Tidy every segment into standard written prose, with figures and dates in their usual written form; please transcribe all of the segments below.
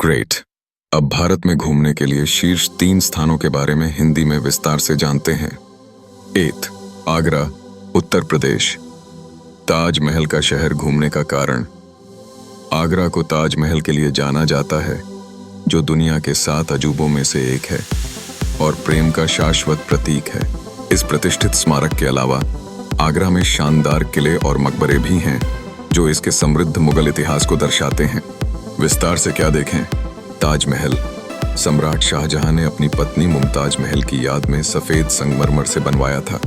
Great. अब भारत में घूमने के लिए शीर्ष 3 स्थानों के बारे में हिंदी में विस्तार से जानते हैं। 8. आगरा, उत्तर प्रदेश। ताजमहल का शहर घूमने का कारण। आगरा को ताजमहल के लिए जाना जाता है, जो दुनिया के 7 अजूबों में से एक है और प्रेम का शाश्वत प्रतीक है। इस प्रतिष्ठित स्मारक के अलावा आगरा में शानदार किले और मकबरे भी हैं, जो इसके समृद्ध मुगल इतिहास को दर्शाते हैं। विस्तार से क्या देखें? ताजमहल। सम्राट शाहजहां ने अपनी पत्नी मुमताज महल की याद में सफेद संगमरमर से बनवाया था।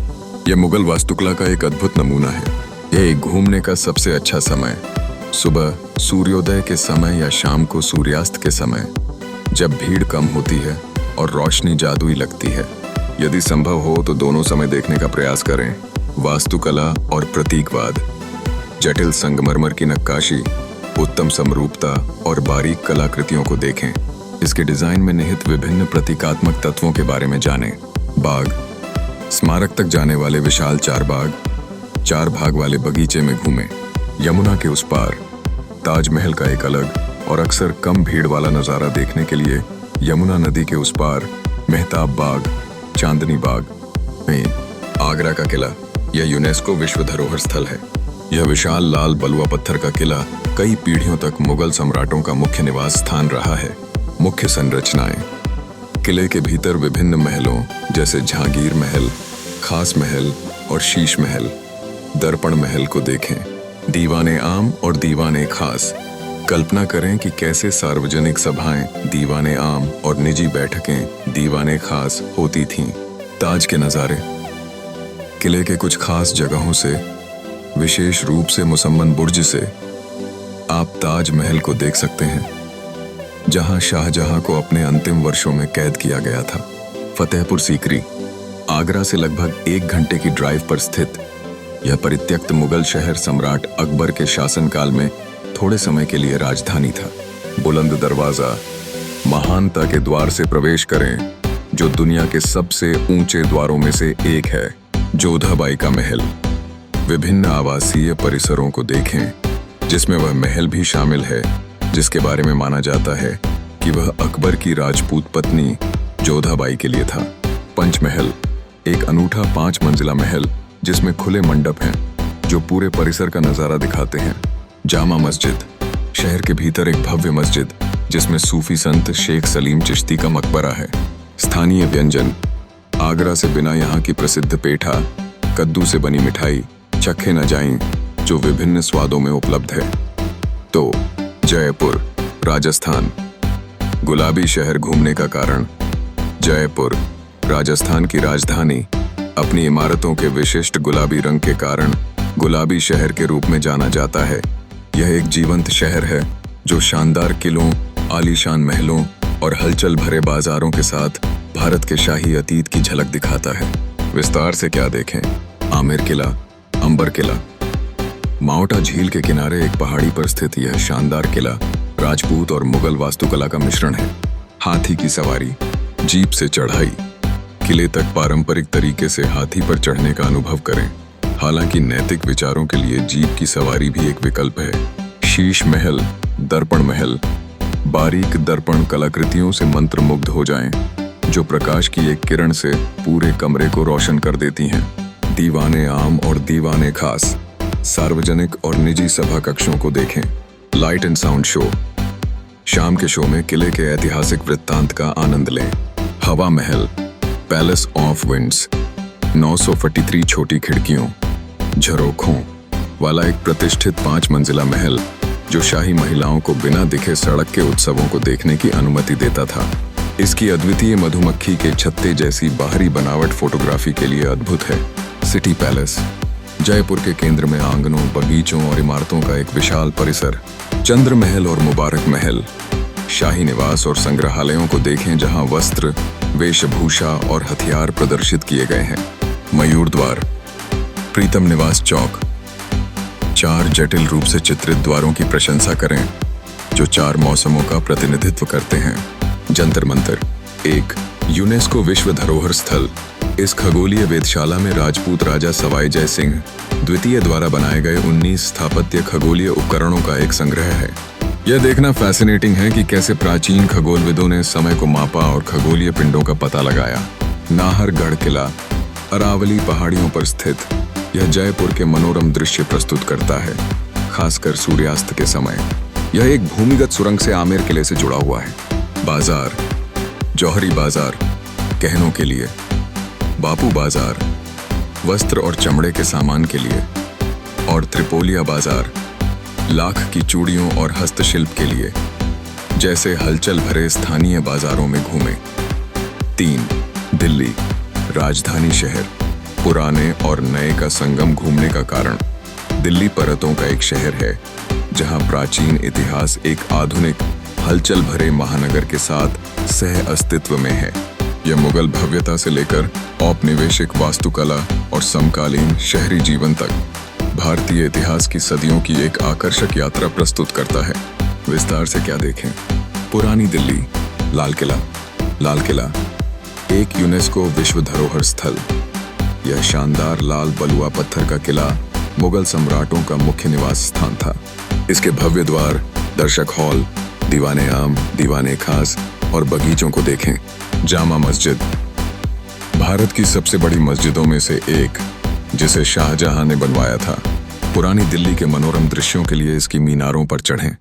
यह मुगल वास्तुकला का एक अद्भुत नमूना है। यह एक घूमने का सबसे अच्छा समय, सुबह सूर्योदय के समय या शाम को सूर्यास्त के समय, जब भीड़ कम होती है और रोशनी जादुई लगती है। यदि संभव हो तो दोनों समय देखने का प्रयास करें। वास्तुकला और प्रतीकवाद। जटिल संगमरमर की नक्काशी, उत्तम समरूपता और बारीक कलाकृतियों को देखें। इसके डिजाइन में निहित विभिन्न प्रतीकात्मक तत्वों के बारे में जानें। बाग। स्मारक तक जाने वाले विशाल 4 बाग, 4 भाग वाले बगीचे में घूमें। यमुना के उस पार। ताजमहल का एक अलग और अक्सर कम भीड़ वाला नज़ारा देखने के लिए यमुना नदी के उस पार मेहताब बाग, चांदनी बाग में। आगरा का किला। यह यूनेस्को विश्व धरोहर स्थल है। यह विशाल लाल बलुआ पत्थर का किला कई पीढ़ियों तक मुगल सम्राटों का मुख्य निवास स्थान रहा है। मुख्य संरचनाएं। किले के भीतर विभिन्न महलों जैसे जहांगीर महल, खास महल और शीश महल, दर्पण महल को देखें। दीवाने आम और दीवाने खास। कल्पना करें कि कैसे सार्वजनिक सभाएं दीवाने आम और निजी बैठकें दीवाने खास होती थीं। ताज के नज़ारे। किले के कुछ खास जगहों से, विशेष रूप से मुसम्मन बुर्ज से, आप ताजमहल को देख सकते हैं, जहां शाहजहां को अपने अंतिम वर्षों में कैद किया गया था। फतेहपुर सीकरी। आगरा से लगभग 1 घंटे की ड्राइव पर स्थित यह परित्यक्त मुगल शहर सम्राट अकबर के शासनकाल में थोड़े समय के लिए राजधानी था। बुलंद दरवाजा। महानता के द्वार से प्रवेश करें, जो दुनिया के सबसे ऊंचे द्वारों में से एक है। जोधाबाई का महल। विभिन्न आवासीय परिसरों को देखें, जिसमें वह महल भी शामिल है जिसके बारे में माना जाता है कि वह अकबर की राजपूत पत्नी जोधाबाई के लिए था। पंचमहल। एक अनूठा 5 मंजिला महल जिसमें खुले मंडप हैं, जो पूरे परिसर का नजारा दिखाते हैं। जामा मस्जिद। शहर के भीतर एक भव्य मस्जिद जिसमें सूफी संत शेख सलीम चिश्ती का मकबरा है। स्थानीय व्यंजन। आगरा से बिना यहाँ की प्रसिद्ध पेठा, कद्दू से बनी मिठाई चखे न जाएं, जो विभिन्न स्वादों में उपलब्ध है। तो जयपुर, राजस्थान। गुलाबी शहर घूमने का कारण। जयपुर, राजस्थान की राजधानी, अपनी इमारतों के विशिष्ट गुलाबी रंग के कारण गुलाबी शहर के रूप में जाना जाता है। यह एक जीवंत शहर है जो शानदार किलों, आलीशान महलों और हलचल भरे बाजारों के साथ भारत के शाही अतीत की झलक दिखाता है। विस्तार से क्या देखें? आमेर किला, अंबर किला। माओटा झील के किनारे एक पहाड़ी पर स्थित यह शानदार किला राजपूत और मुगल वास्तुकला का मिश्रण है। हाथी की सवारी। जीप से चढ़ाई। किले तक पारंपरिक तरीके से हाथी पर चढ़ने का अनुभव करें। हालांकि नैतिक विचारों के लिए जीप की सवारी भी एक विकल्प है। शीश महल, दर्पण महल। बारीक दर्पण कलाकृतियों से मंत्रमुग्ध हो जाएं, जो प्रकाश की एक किरण से पूरे कमरे को रोशन कर देती हैं। दीवाने आम और दीवाने खास। सार्वजनिक और निजी सभा कक्षों को देखें। Light and sound show. शाम के शो में किले के ऐतिहासिक वृत्तांत का आनंद लें। हवा महल, पैलेस ऑफ विंड्स। 943 छोटी खिड़कियों, झरोखों वाला एक प्रतिष्ठित 5 मंजिला महल, जो शाही महिलाओं को बिना दिखे सड़क के उत्सवों को देखने की अनुमति देता था। इसकी अद्वितीय मधुमक्खी के छत्ते जैसी बाहरी बनावट फोटोग्राफी के लिए अद्भुत है। City palace. जयपुर के केंद्र में आंगनों, बगीचों और इमारतों का एक विशाल परिसर। चंद्र महल और मुबारक महल। शाही निवास और संग्रहालयों को देखें, जहां वस्त्र, वेशभूषा और हथियार प्रदर्शित किए गए हैं। मयूर द्वार। प्रीतम निवास चौक। 4 जटिल रूप से चित्रित द्वारों की प्रशंसा करें, जो 4 मौसमों का प्रतिनिधित्व करते हैं। जंतर मंतर। 1. यूनेस्को विश्व धरोहर स्थल। इस खगोलीय वेधशाला में राजपूत राजा सवाई जय सिंह द्वितीय द्वारा बनाए गए 19 स्थापत्य खगोलीय उपकरणों का एक संग्रह है। यह देखना फैसिनेटिंग है कि कैसे प्राचीन खगोलविदों ने समय को मापा और खगोलीय पिंडों का पता लगाया। नाहरगढ़ किला अरावली पहाड़ियों पर स्थित यह जयपुर के मनोरम दृश्य प्रस्तुत करता है, खासकर सूर्यास्त के समय। यह एक भूमिगत सुरंग से आमेर किले से जुड़ा हुआ है। बाजार जौहरी बाजार गहनों के लिए, बापू बाजार वस्त्र और चमड़े के सामान के लिए, और त्रिपोलिया बाजार लाख की चूड़ियों और हस्तशिल्प के लिए। जैसे हलचल भरे स्थानीय बाजारों में घूमे। 3. दिल्ली राजधानी शहर, पुराने और नए का संगम घूमने का कारण। दिल्ली परतों का एक शहर है जहां प्राचीन इतिहास एक आधुनिक हलचल भरे महानगर के साथ सह अस्तित्व में है। यह मुगल भव्यता से लेकर औपनिवेशिक वास्तुकला और समकालीन शहरी जीवन तक भारतीय इतिहास की सदियों की एक आकर्षक यात्रा प्रस्तुत करता है। विस्तार से क्या देखें। पुरानी दिल्ली, लाल किला एक यूनेस्को विश्व धरोहर स्थल। यह शानदार लाल बलुआ पत्थर का किला मुगल सम्राटों का मुख्य निवास स्थान था। इसके भव्य द्वार, दर्शक हॉल, दीवाने आम, दीवाने खास और बगीचों को देखें। जामा मस्जिद भारत की सबसे बड़ी मस्जिदों में से एक, जिसे शाहजहां ने बनवाया था। पुरानी दिल्ली के मनोरम दृश्यों के लिए इसकी मीनारों पर चढ़ें।